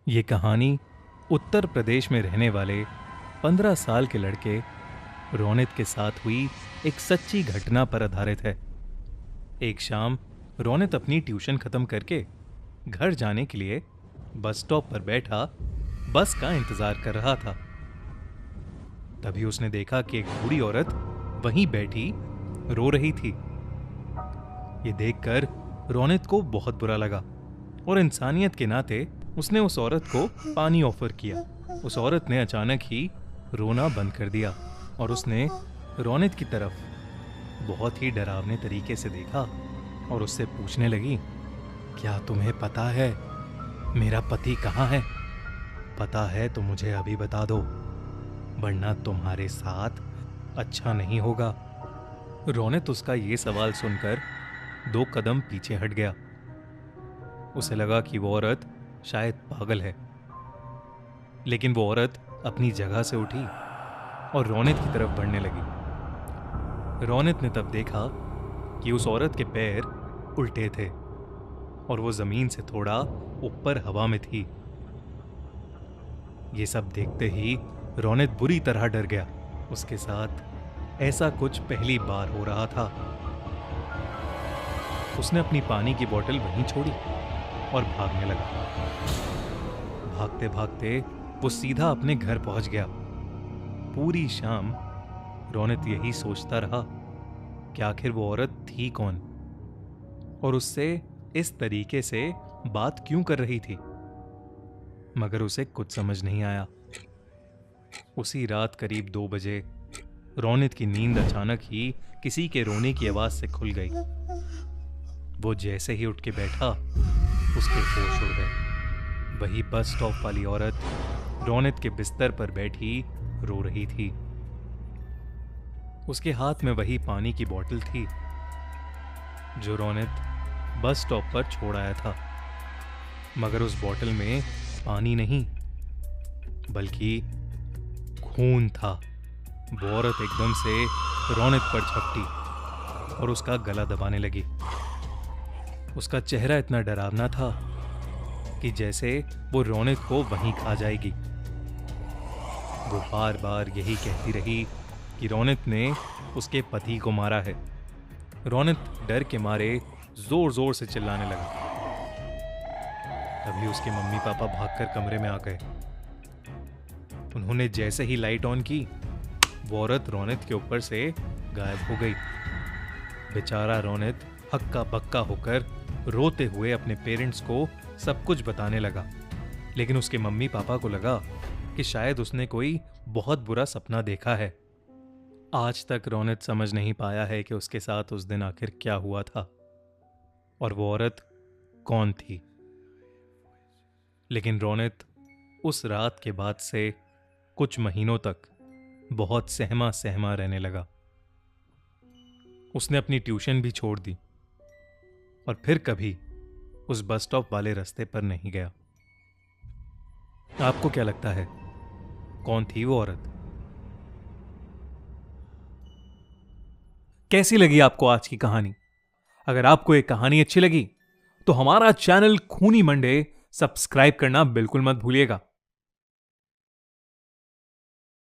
ये कहानी उत्तर प्रदेश में रहने वाले 15 साल के लड़के रोनित के साथ हुई एक सच्ची घटना पर आधारित है। एक शाम रोनित अपनी ट्यूशन खत्म करके घर जाने के लिए बस स्टॉप पर बैठा बस का इंतजार कर रहा था। तभी उसने देखा कि एक बूढ़ी औरत वहीं बैठी रो रही थी। ये देखकर रोनित को बहुत बुरा लगा और इंसानियत के नाते उसने उस औरत को पानी ऑफर किया। उस औरत ने अचानक ही रोना बंद कर दिया और उसने रोनित की तरफ बहुत ही डरावने तरीके से देखा और उससे पूछने लगी, क्या तुम्हें पता है मेरा पति कहाँ है? पता है तो मुझे अभी बता दो, वरना तुम्हारे साथ अच्छा नहीं होगा। रोनित उसका ये सवाल सुनकर 2 कदम पीछे हट गया। उसे लगा कि वो औरत शायद पागल है, लेकिन वो औरत अपनी जगह से उठी और रोनित की तरफ बढ़ने लगी। रोनित ने तब देखा कि उस औरत के पैर उल्टे थे और वो जमीन से थोड़ा ऊपर हवा में थी। ये सब देखते ही रोनित बुरी तरह डर गया। उसके साथ ऐसा कुछ पहली बार हो रहा था। उसने अपनी पानी की बोतल वहीं छोड़ी और भागने लगा। भागते भागते वो सीधा अपने घर पहुंच गया। पूरी शाम रोनित यही सोचता रहा कि आखिर वो औरत थी कौन और उससे इस तरीके से बात क्यों कर रही थी, मगर उसे कुछ समझ नहीं आया। उसी रात करीब 2 बजे रोनित की नींद अचानक ही किसी के रोने की आवाज से खुल गई। वो जैसे ही उठ के बैठा उसके होश उड़ गए। वही बस स्टॉप वाली औरत रोनित के बिस्तर पर बैठी रो रही थी। उसके हाथ में वही पानी की बोतल थी जो रोनित बस स्टॉप पर छोड़ आया था, मगर उस बोतल में पानी नहीं बल्कि खून था। वो औरत एकदम से रोनित पर झपटी और उसका गला दबाने लगी। उसका चेहरा इतना डरावना था कि जैसे वो रोनित को वहीं खा जाएगी। वो बार बार यही कहती रही कि रोनित ने उसके पति को मारा है। रोनित डर के मारे जोर जोर से चिल्लाने लगा। तभी उसके मम्मी पापा भागकर कमरे में आ गए। उन्होंने जैसे ही लाइट ऑन की, वो औरत रोनित के ऊपर से गायब हो गई। बेचारा रोनित हक्का बक्का होकर रोते हुए अपने पेरेंट्स को सब कुछ बताने लगा, लेकिन उसके मम्मी पापा को लगा कि शायद उसने कोई बहुत बुरा सपना देखा है। आज तक रोनित समझ नहीं पाया है कि उसके साथ उस दिन आखिर क्या हुआ था और वो औरत कौन थी। लेकिन रोनित उस रात के बाद से कुछ महीनों तक बहुत सहमा सहमा रहने लगा। उसने अपनी ट्यूशन भी छोड़ दी और फिर कभी उस बस स्टॉप वाले रास्ते पर नहीं गया। आपको क्या लगता है, कौन थी वो औरत? कैसी लगी आपको आज की कहानी? अगर आपको एक कहानी अच्छी लगी तो हमारा चैनल खूनी मंडे सब्सक्राइब करना बिल्कुल मत भूलिएगा।